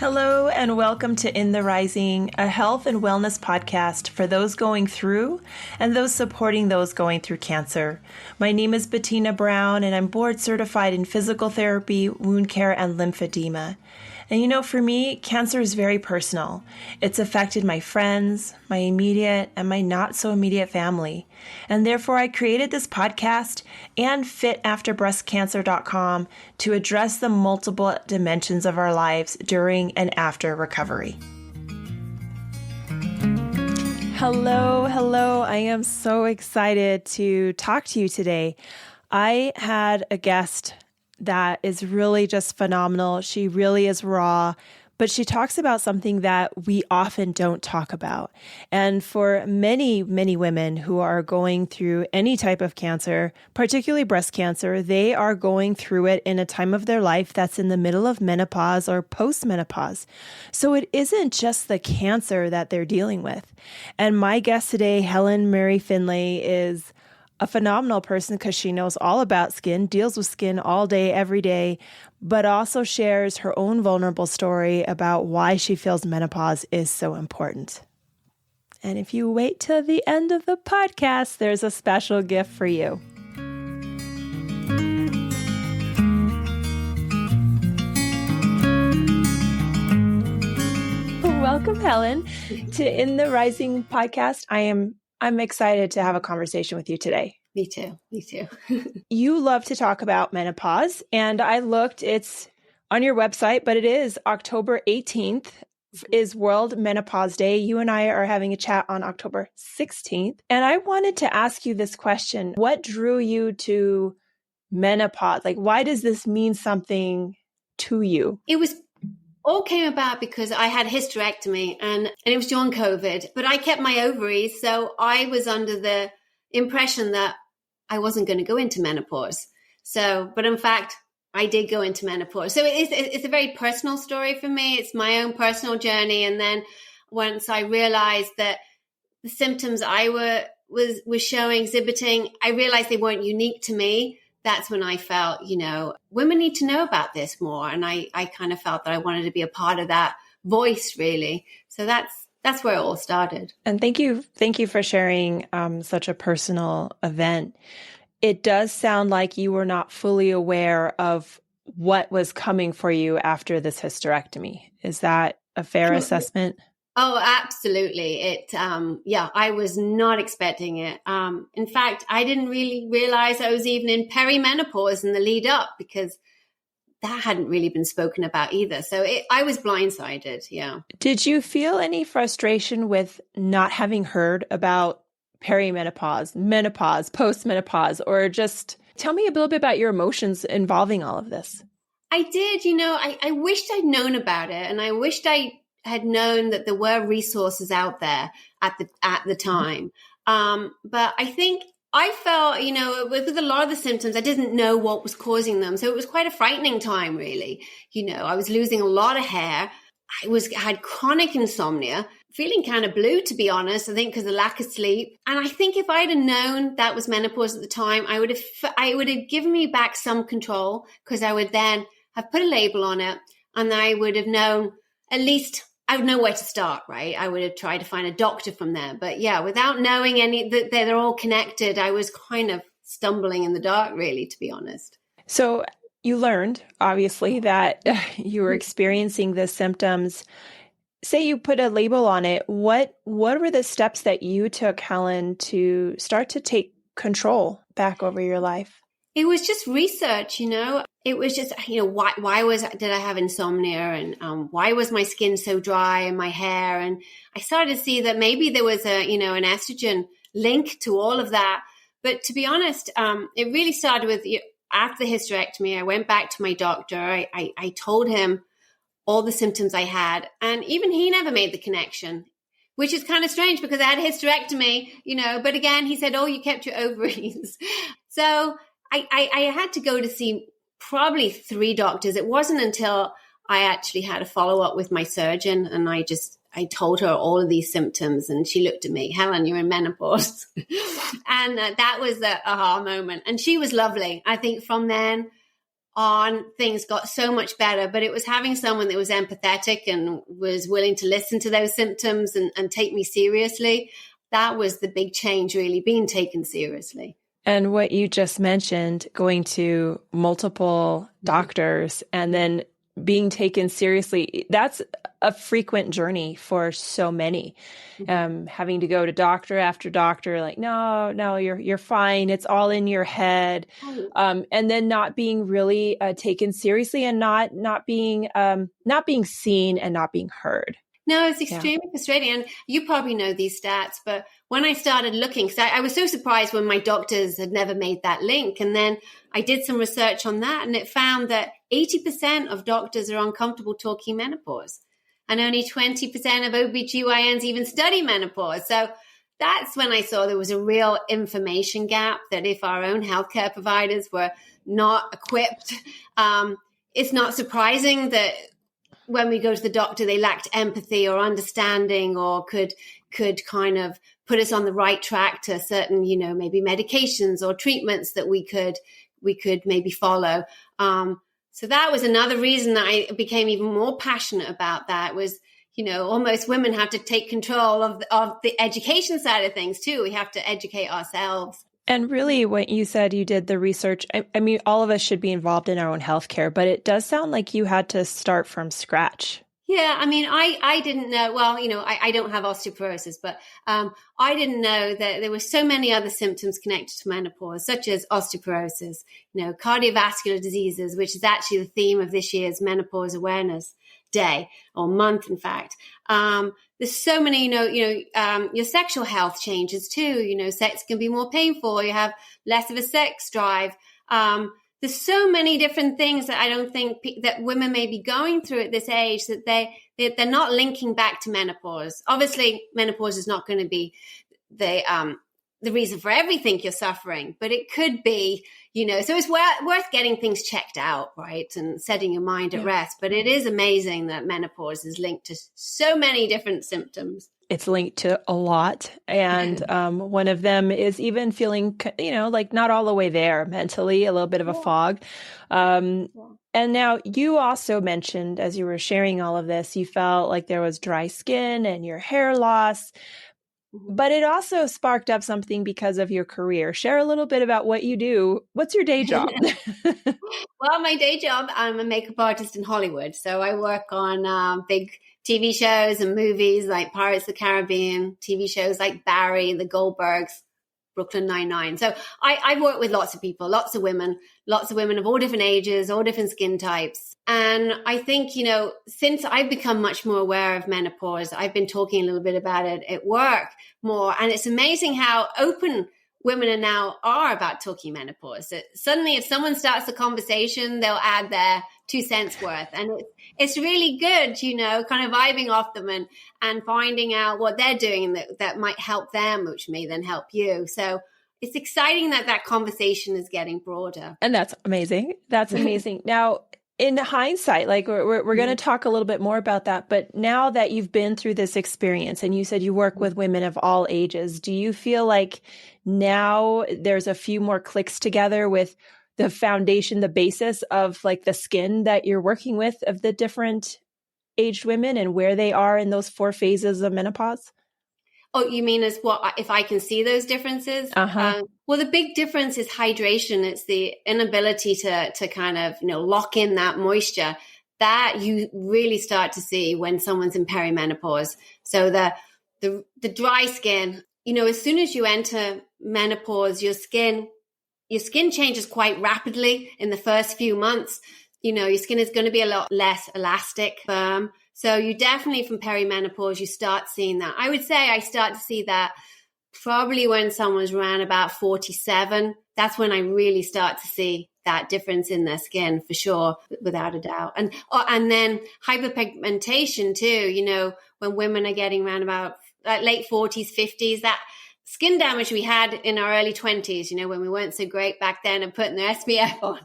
Hello and welcome to In the Rising, a health and wellness podcast for those going through and those supporting those going through cancer. My name is Bettina Brown and I'm board certified in physical therapy, wound care, and lymphedema. And for me, cancer is very personal. It's affected my friends, my immediate, and my not so immediate family. And therefore, I created this podcast and FitAfterBreastCancer.com to address the multiple dimensions of our lives during and after recovery. Hello. I am so excited to talk to you today. I had a guest that is really just phenomenal. She really is raw, but she talks about something that we often don't talk about. And for many, many women who are going through any type of cancer, particularly breast cancer, they are going through it in a time of their life that's in the middle of menopause or post-menopause. So it isn't just the cancer that they're dealing with. And my guest today, Helen Marray-Finlay, is a phenomenal person because she knows all about skin, deals with skin all day, every day, but also shares her own vulnerable story about why she feels menopause is so important. And if you wait till the end of the podcast, there's a special gift for you. Welcome, Helen, to In the Rising podcast. I'm excited to have a conversation with you today. Me too. You love to talk about menopause, and I looked, it's on your website, but it is October 18th is World Menopause Day. You and I are having a chat on October 16th, and I wanted to ask you this question. What drew you to menopause? Like, why does this mean something to you? It all came about because I had hysterectomy and it was during COVID, but I kept my ovaries. So I was under the impression that I wasn't going to go into menopause. But in fact, I did go into menopause. So it's a very personal story for me. It's my own personal journey. And then once I realized that the symptoms I was exhibiting, I realized they weren't unique to me. That's when I felt, women need to know about this more. And I kind of felt that I wanted to be a part of that voice, really. So that's where it all started. And thank you for sharing such a personal event. It does sound like you were not fully aware of what was coming for you after this hysterectomy. Is that a fair assessment? Oh, absolutely. I was not expecting it. In fact, I didn't really realize I was even in perimenopause in the lead up because that hadn't really been spoken about either. So I was blindsided. Yeah. Did you feel any frustration with not having heard about perimenopause, menopause, postmenopause, or just tell me a little bit about your emotions involving all of this? I did. I wished I'd known about it, and I wished I had known that there were resources out there at the time. But I think I felt, with a lot of the symptoms, I didn't know what was causing them. So it was quite a frightening time, really. I was losing a lot of hair. I had chronic insomnia, feeling kind of blue, to be honest, I think because of lack of sleep. And I think if I'd have known that was menopause at the time, I would have given me back some control, because I would then have put a label on it, and I would have known, at least I would know where to start, right? I would have tried to find a doctor from there. But yeah, without knowing that they're all connected, I was kind of stumbling in the dark, really, to be honest. So you learned, obviously, that you were experiencing the symptoms. Say you put a label on it. What were the steps that you took, Helen, to start to take control back over your life? It was just research, It was just, did I have insomnia, and why was my skin so dry and my hair? And I started to see that maybe there was an estrogen link to all of that. But to be honest, it really started with after the hysterectomy. I went back to my doctor. I told him all the symptoms I had, and even he never made the connection, which is kind of strange because I had a hysterectomy, but again, he said, oh, you kept your ovaries. So I had to go to see probably 3 doctors. It wasn't until I actually had a follow-up with my surgeon, and I told her all of these symptoms, and she looked at me, Helen, you're in menopause. And that was the aha moment. And she was lovely. I think from then on, things got so much better. But it was having someone that was empathetic and was willing to listen to those symptoms and take me seriously. That was the big change, really, being taken seriously. And what you just mentioned, going to multiple doctors and then being taken seriously, that's a frequent journey for so many. Having to go to doctor after doctor, like, no, you're fine. It's all in your head. And then not being really taken seriously and not being seen and not being heard. No, it's extremely frustrating. And you probably know these stats, but when I started looking, because I was so surprised when my doctors had never made that link. And then I did some research on that, and it found that 80% of doctors are uncomfortable talking menopause. And only 20% of OBGYNs even study menopause. So that's when I saw there was a real information gap, that if our own healthcare providers were not equipped, it's not surprising that when we go to the doctor, they lacked empathy or understanding, or could kind of put us on the right track to certain, maybe medications or treatments that we could maybe follow. So that was another reason that I became even more passionate about that, was, almost women have to take control of the education side of things too. We have to educate ourselves. And really, what you said, you did the research. I mean, all of us should be involved in our own healthcare, but it does sound like you had to start from scratch. Yeah, I mean, I didn't know, well, I don't have osteoporosis, but I didn't know that there were so many other symptoms connected to menopause, such as osteoporosis, cardiovascular diseases, which is actually the theme of this year's Menopause Awareness Day, or month, in fact. There's so many, your sexual health changes too. Sex can be more painful. You have less of a sex drive. There's so many different things that I don't think that women may be going through at this age that they're not linking back to menopause. Obviously, menopause is not going to be the reason for everything you're suffering, but it could be, so it's worth getting things checked out, right? And setting your mind at rest. But it is amazing that menopause is linked to so many different symptoms. It's linked to a lot. And one of them is even feeling, like not all the way there mentally, a little bit of a fog. And now you also mentioned, as you were sharing all of this, you felt like there was dry skin and your hair loss. But it also sparked up something because of your career. Share a little bit about what you do. What's your day job? Well, my day job, I'm a makeup artist in Hollywood. So I work on big TV shows and movies like Pirates of the Caribbean, TV shows like Barry, The Goldbergs, Brooklyn Nine-Nine. So I work with lots of people, lots of women of all different ages, all different skin types. And I think, since I've become much more aware of menopause, I've been talking a little bit about it at work more. And it's amazing how open women now are about talking menopause. Suddenly, if someone starts a conversation, they'll add their 2 cents worth. And it's really good, kind of vibing off them and finding out what they're doing that might help them, which may then help you. So it's exciting that conversation is getting broader. And that's amazing. That's amazing. Now, in hindsight, like we're going to talk a little bit more about that, but now that you've been through this experience and you said you work with women of all ages, do you feel like now there's a few more clicks together with the foundation, the basis of like the skin that you're working with of the different aged women and where they are in those 4 phases of menopause? Oh, you mean as what, if I can see those differences? Well, the big difference is hydration. It's the inability to kind of, lock in that moisture that you really start to see when someone's in perimenopause. So the dry skin, as soon as you enter menopause, your skin changes quite rapidly in the first few months. Your skin is going to be a lot less elastic, firm. So you definitely, from perimenopause, you start seeing that. I would say I start to see that probably when someone's around about 47. That's when I really start to see that difference in their skin, for sure, without a doubt. And then hyperpigmentation too, when women are getting around about late 40s, 50s, skin damage we had in our early 20s, when we weren't so great back then and putting the SPF on,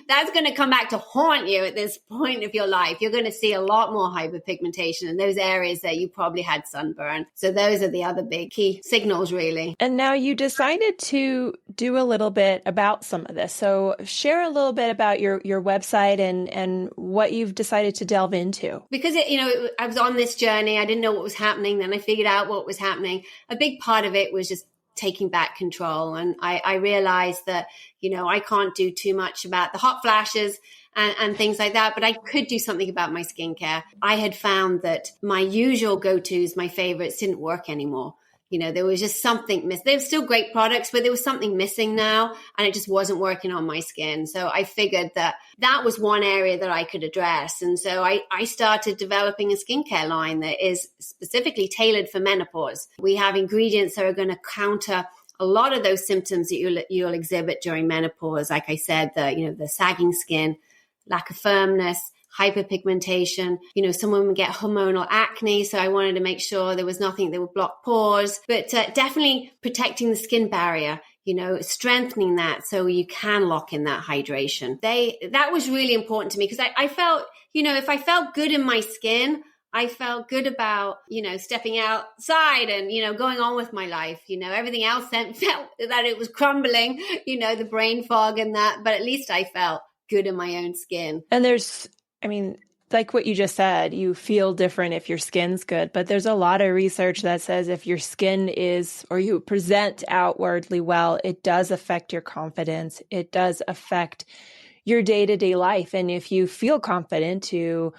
that's going to come back to haunt you at this point of your life. You're going to see a lot more hyperpigmentation in those areas that you probably had sunburn. So those are the other big key signals, really. And now you decided to do a little bit about some of this. So share a little bit about your website and what you've decided to delve into. Because, I was on this journey. I didn't know what was happening. Then I figured out what was happening. A big part of it was just taking back control. And I realized that, I can't do too much about the hot flashes and things like that, but I could do something about my skincare. I had found that my usual go-tos, my favorites, didn't work anymore. There was just something missing. They were still great products, but there was something missing now, and it just wasn't working on my skin. So I figured that was one area that I could address. And so I started developing a skincare line that is specifically tailored for menopause. We have ingredients that are going to counter a lot of those symptoms that you'll exhibit during menopause. Like I said, the sagging skin, lack of firmness, hyperpigmentation. Some women get hormonal acne, so I wanted to make sure there was nothing that would block pores, but definitely protecting the skin barrier, strengthening that so you can lock in that hydration. That was really important to me because I felt, if I felt good in my skin, I felt good about, stepping outside and, going on with my life. Everything else then felt that it was crumbling, the brain fog and that, but at least I felt good in my own skin. And like what you just said, you feel different if your skin's good, but there's a lot of research that says if your skin is, or you present outwardly well, it does affect your confidence. It does affect your day-to-day life. And if you feel confident to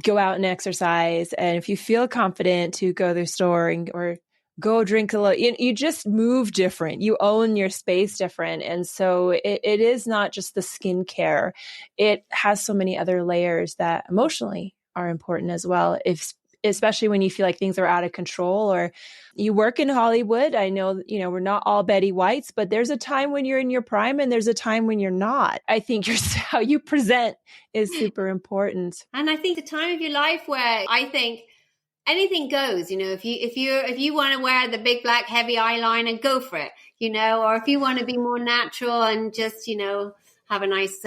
go out and exercise, and if you feel confident to go to the store or go drink a little, you just move different. You own your space different. And so it is not just the skincare. It has so many other layers that emotionally are important as well. Especially when you feel like things are out of control, or you work in Hollywood. I know, we're not all Betty Whites, but there's a time when you're in your prime and there's a time when you're not. I think how you present is super important. And I think the time of your life where I think anything goes, if you want to wear the big black heavy eyeliner, go for it, or if you want to be more natural and just, have a nice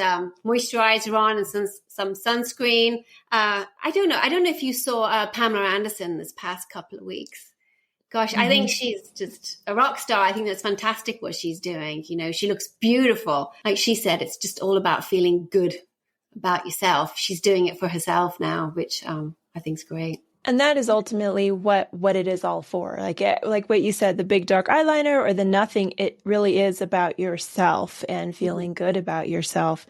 moisturizer on and some sunscreen. I don't know if you saw Pamela Anderson this past couple of weeks. Gosh, I think she's just a rock star. I think that's fantastic what she's doing. She looks beautiful. Like she said, it's just all about feeling good about yourself. She's doing it for herself now, which I think is great. And that is ultimately what it is all for. Like what you said, the big dark eyeliner or the nothing, it really is about yourself and feeling good about yourself.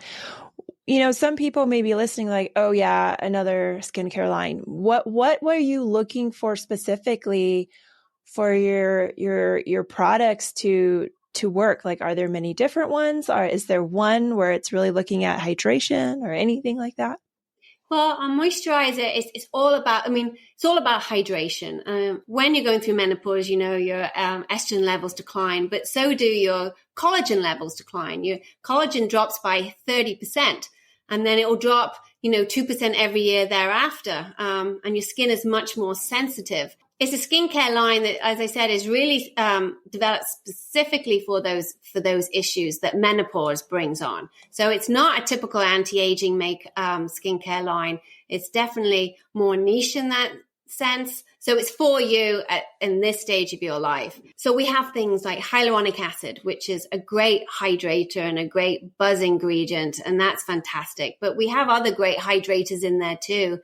Some people may be listening like, oh yeah, another skincare line. What were you looking for specifically for your products to work? Like, are there many different ones? Or is there one where it's really looking at hydration or anything like that? Well, a moisturizer is all about, it's all about hydration. When you're going through menopause, your estrogen levels decline, but so do your collagen levels decline. Your collagen drops by 30%, and then it will drop, 2% every year thereafter. And your skin is much more sensitive. It's a skincare line that, as I said, is really developed specifically for those issues that menopause brings on. So it's not a typical anti-aging skincare line. It's definitely more niche in that sense. So it's for you in this stage of your life. So we have things like hyaluronic acid, which is a great hydrator and a great buzz ingredient, and that's fantastic. But we have other great hydrators in there too.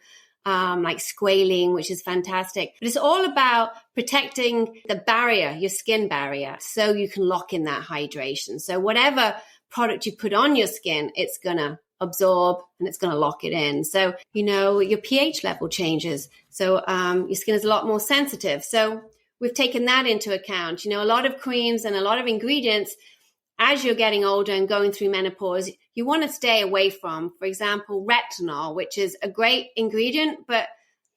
Like squalene, which is fantastic. But it's all about protecting the barrier, your skin barrier, so you can lock in that hydration. So whatever product you put on your skin, it's going to absorb and it's going to lock it in. So, your pH level changes. So your skin is a lot more sensitive. So we've taken that into account. A lot of creams and a lot of ingredients, as you're getting older and going through menopause, you want to stay away from, for example, retinol, which is a great ingredient, but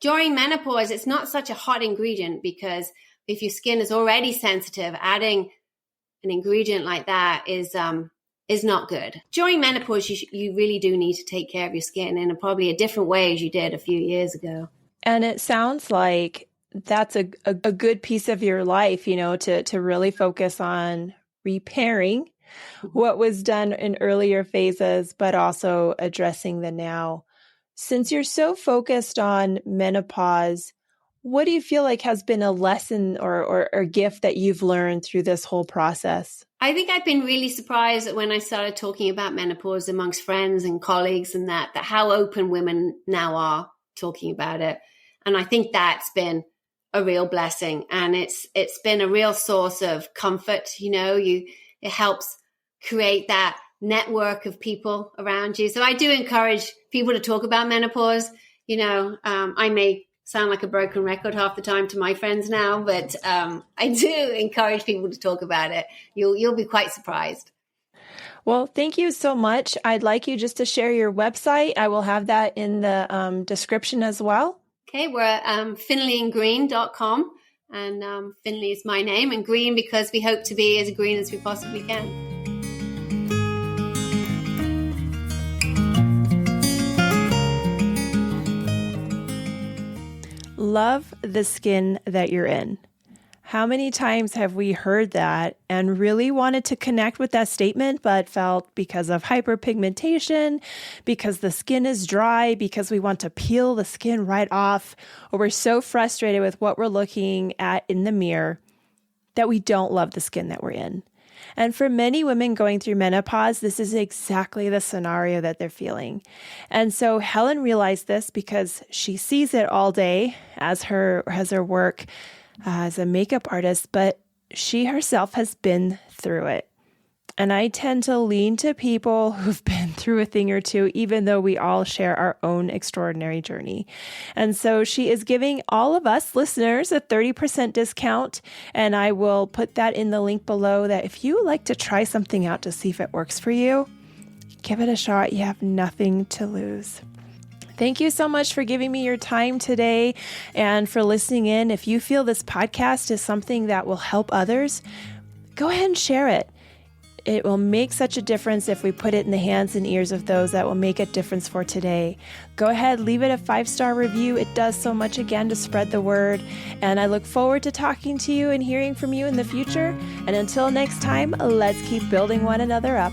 during menopause, it's not such a hot ingredient because if your skin is already sensitive, adding an ingredient like that is not good. During menopause, you really do need to take care of your skin in probably a different way as you did a few years ago. And it sounds like that's a good piece of your life, to really focus on repairing what was done in earlier phases, but also addressing the now. Since you're so focused on menopause, what do you feel like has been a lesson or gift that you've learned through this whole process? I think I've been really surprised when I started talking about menopause amongst friends and colleagues and that how open women now are talking about it. And I think that's been a real blessing. And it's been a real source of comfort. It helps create that network of people around you. So I do encourage people to talk about menopause. I may sound like a broken record half the time to my friends now, but I do encourage people to talk about it. You'll be quite surprised. Well, thank you so much. I'd like you just to share your website. I will have that in the description as well. Okay, we're at finleyandgreen.com, and Finley is my name, and green because we hope to be as green as we possibly can. Love the skin that you're in. How many times have we heard that and really wanted to connect with that statement, but felt because of hyperpigmentation, because the skin is dry, because we want to peel the skin right off, or we're so frustrated with what we're looking at in the mirror that we don't love the skin that we're in. And for many women going through menopause, this is exactly the scenario that they're feeling. And so Helen realized this because she sees it all day as her work as a makeup artist, but she herself has been through it. And I tend to lean to people who've been through a thing or two, even though we all share our own extraordinary journey. And so she is giving all of us listeners a 30% discount. And I will put that in the link below, that if you like to try something out to see if it works for you, give it a shot. You have nothing to lose. Thank you so much for giving me your time today and for listening in. If you feel this podcast is something that will help others, go ahead and share it. It will make such a difference if we put it in the hands and ears of those that will make a difference for today. Go ahead, leave it a 5-star review. It does so much, again, to spread the word. And I look forward to talking to you and hearing from you in the future. And until next time, let's keep building one another up.